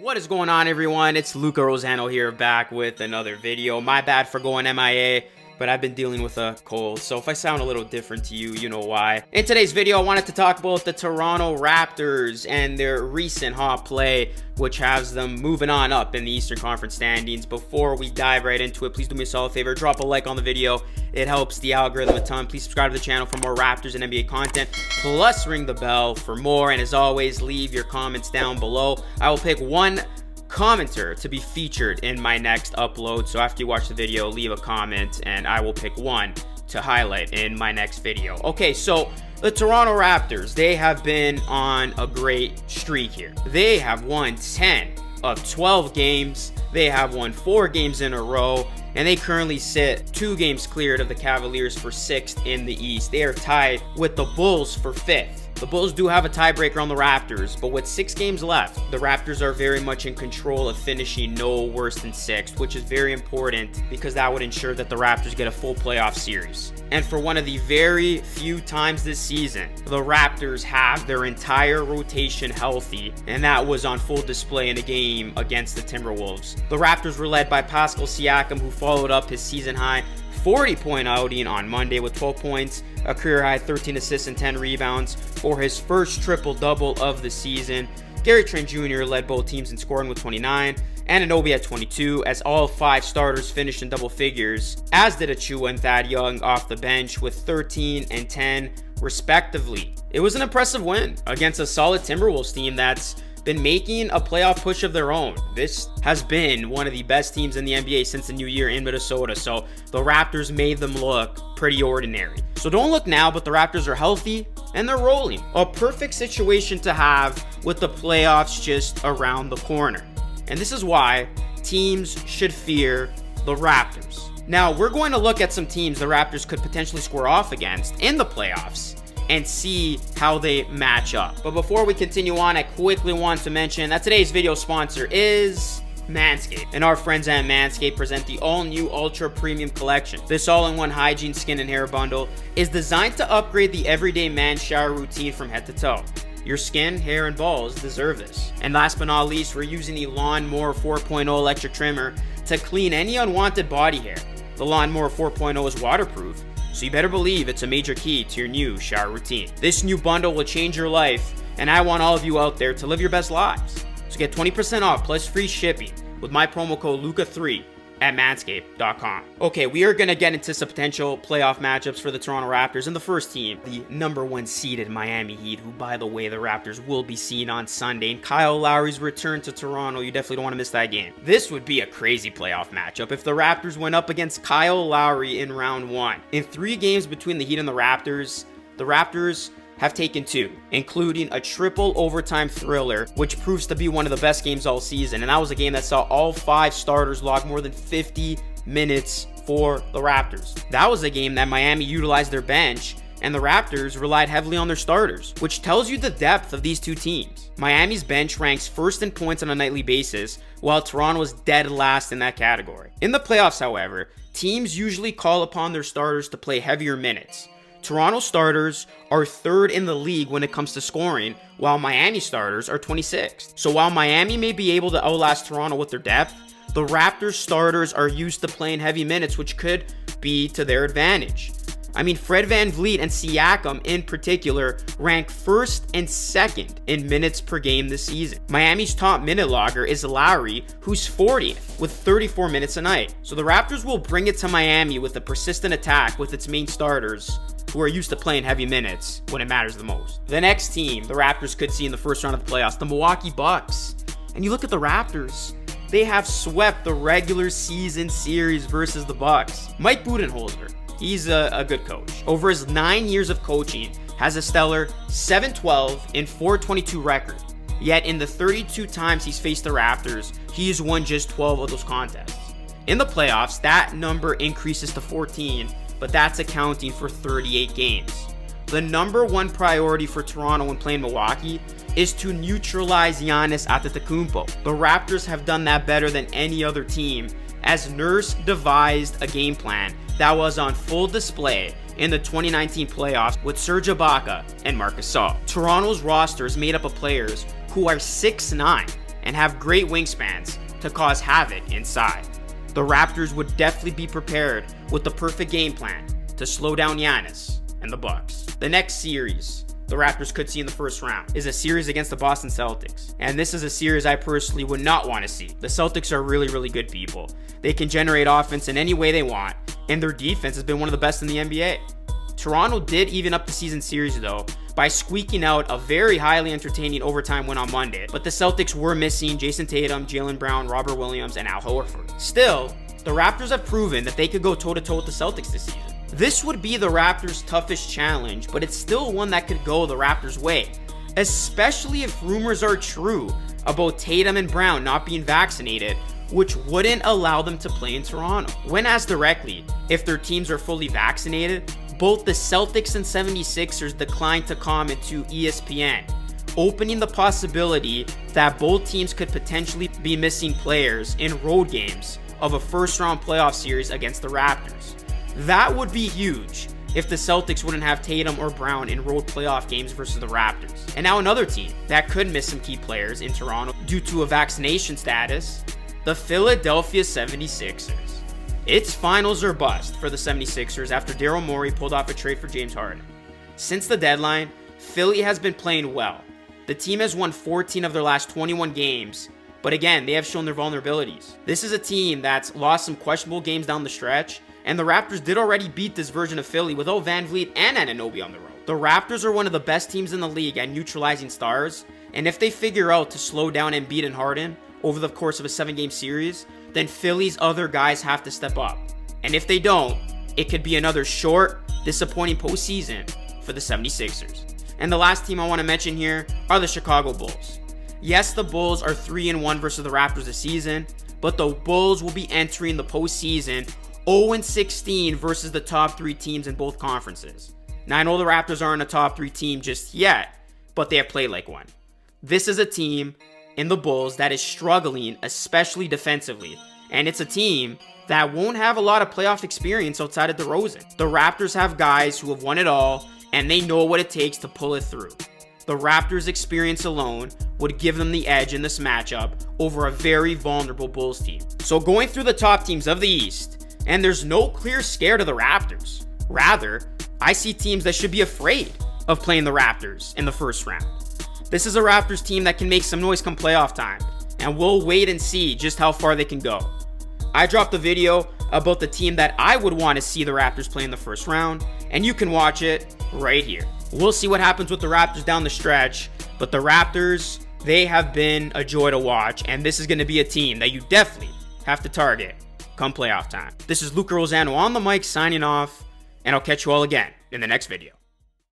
What is going on, everyone? It's Luca Rosano here, back with another video. My bad for going MIA, but I've been dealing with a cold, so if I sound a little different to you, you know why. In today's video, I wanted to talk about the Toronto Raptors and their recent hot play, which has them moving on up in the Eastern Conference standings. Before we dive right into it, please do me a solid favor, drop a like on the video. It helps the algorithm a ton. Please subscribe to the channel for more Raptors and NBA content, plus ring the bell for more. And as always, leave your comments down below. I will pick one commenter to be featured in my next upload. So after you watch the video, leave a comment and I will pick one to highlight in my next video. Okay, so the Toronto Raptors, they have been on a great streak here. They have won 10 of 12 games. They have won 4 games in a row, and they currently sit 2 games cleared of the Cavaliers for 6th in the East. They are tied with the Bulls for 5th. The Bulls do have a tiebreaker on the Raptors, but with 6 games left, the Raptors are very much in control of finishing no worse than 6th, which is very important because that would ensure that the Raptors get a full playoff series. And for one of the very few times this season, the Raptors have their entire rotation healthy, and that was on full display in a game against the Timberwolves. The Raptors were led by Pascal Siakam, who followed up his season-high 40-point outing on Monday with 12 points, a career-high 13 assists and 10 rebounds for his first triple-double of the season. Gary Trent Jr. led both teams in scoring with 29, and Anunoby at 22, as all 5 starters finished in double figures, as did Achua and Thad Young off the bench with 13 and 10 respectively. It was an impressive win against a solid Timberwolves team that's been making a playoff push of their own. This has been one of the best teams in the NBA since the new year in Minnesota, so the Raptors made them look pretty ordinary. So don't look now, but the Raptors are healthy and they're rolling. A perfect situation to have with the playoffs just around the corner. And this is why teams should fear the Raptors. Now, we're going to look at some teams the Raptors could potentially square off against in the playoffs and see how they match up. But before we continue on, I quickly want to mention that today's video sponsor is Manscaped. And our friends at Manscaped present the all-new Ultra Premium Collection. This all-in-one hygiene, skin, and hair bundle is designed to upgrade the everyday man shower routine from head to toe. Your skin, hair, and balls deserve this. And last but not least, we're using the Lawnmower 4.0 electric trimmer to clean any unwanted body hair. The Lawnmower 4.0 is waterproof, so you better believe it's a major key to your new shower routine. This new bundle will change your life, and I want all of you out there to live your best lives. So get 20% off plus free shipping with my promo code LUCA3 at manscaped.com. Okay, we are going to get into some potential playoff matchups for the Toronto Raptors. And the first team, the number 1 seeded Miami Heat, who, by the way, the Raptors will be seeing on Sunday. And Kyle Lowry's return to Toronto. You definitely don't want to miss that game. This would be a crazy playoff matchup if the Raptors went up against Kyle Lowry in round 1. In 3 games between the Heat and the Raptors have taken 2, including a triple overtime thriller, which proves to be one of the best games all season. And that was a game that saw all 5 starters log more than 50 minutes for the Raptors. That was a game that Miami utilized their bench, and the Raptors relied heavily on their starters, which tells you the depth of these two teams. Miami's bench ranks first in points on a nightly basis, while Toronto was dead last in that category. In the playoffs, however, teams usually call upon their starters to play heavier minutes. Toronto starters are 3rd in the league when it comes to scoring, while Miami starters are 26th. So while Miami may be able to outlast Toronto with their depth, the Raptors starters are used to playing heavy minutes, which could be to their advantage. I mean, Fred VanVleet and Siakam in particular rank 1st and 2nd in minutes per game this season. Miami's top minute logger is Lowry, who's 40th with 34 minutes a night. So the Raptors will bring it to Miami with a persistent attack with its main starters, who are used to playing heavy minutes when it matters the most. The next team the Raptors could see in the first round of the playoffs, the Milwaukee Bucks. And you look at the Raptors, they have swept the regular season series versus the Bucks. Mike Budenholzer, he's a good coach. Over his 9 years of coaching, has a stellar 7-12 and 4-22 record. Yet in the 32 times he's faced the Raptors, he has won just 12 of those contests. In the playoffs, that number increases to 14, but that's accounting for 38 games. The number 1 priority for Toronto when playing Milwaukee is to neutralize Giannis Antetokounmpo. The Raptors have done that better than any other team, as Nurse devised a game plan that was on full display in the 2019 playoffs with Serge Ibaka and Marc Gasol. Toronto's roster is made up of players who are 6'9", and have great wingspans to cause havoc inside. The Raptors would definitely be prepared with the perfect game plan to slow down Giannis and the Bucks. The next series the Raptors could see in the first round is a series against the Boston Celtics. And this is a series I personally would not want to see. The Celtics are really, really good people. They can generate offense in any way they want, and their defense has been one of the best in the NBA. Toronto did even up the season series though by squeaking out a very highly entertaining overtime win on Monday, but the Celtics were missing Jason Tatum, Jaylen Brown, Robert Williams, and Al Horford. Still, the Raptors have proven that they could go toe-to-toe with the Celtics this season. This would be the Raptors' toughest challenge, but it's still one that could go the Raptors' way, especially if rumors are true about Tatum and Brown not being vaccinated, which wouldn't allow them to play in Toronto. When asked directly if their teams are fully vaccinated, both the Celtics and 76ers declined to comment to ESPN, opening the possibility that both teams could potentially be missing players in road games of a first-round playoff series against the Raptors. That would be huge if the Celtics wouldn't have Tatum or Brown in road playoff games versus the Raptors. And now another team that could miss some key players in Toronto due to a vaccination status, the Philadelphia 76ers. It's finals or bust for the 76ers after Daryl Morey pulled off a trade for James Harden. Since the deadline, Philly has been playing well. The team has won 14 of their last 21 games, but again, they have shown their vulnerabilities. This is a team that's lost some questionable games down the stretch, and the Raptors did already beat this version of Philly without Van Vliet and Anunoby on the road. The Raptors are one of the best teams in the league at neutralizing stars, and if they figure out to slow down Embiid and Harden over the course of a 7-game series, then Philly's other guys have to step up. And if they don't, it could be another short, disappointing postseason for the 76ers. And the last team I want to mention here are the Chicago Bulls. Yes, the Bulls are 3-1 versus the Raptors this season, but the Bulls will be entering the postseason 0-16 versus the top 3 teams in both conferences. Now, I know the Raptors aren't a top 3 team just yet, but they have played like one. This is a team in the Bulls that is struggling, especially defensively, and it's a team that won't have a lot of playoff experience outside of DeRozan. The Raptors have guys who have won it all, and they know what it takes to pull it through. The Raptors' experience alone would give them the edge in this matchup over a very vulnerable Bulls team. So going through the top teams of the East, and there's no clear scare to the Raptors. Rather, I see teams that should be afraid of playing the Raptors in the first round. This is a Raptors team that can make some noise come playoff time, and we'll wait and see just how far they can go. I dropped a video about the team that I would want to see the Raptors play in the first round, and you can watch it right here. We'll see what happens with the Raptors down the stretch, but the Raptors, they have been a joy to watch, and this is going to be a team that you definitely have to target come playoff time. This is Luca Rosano on the mic signing off, and I'll catch you all again in the next video.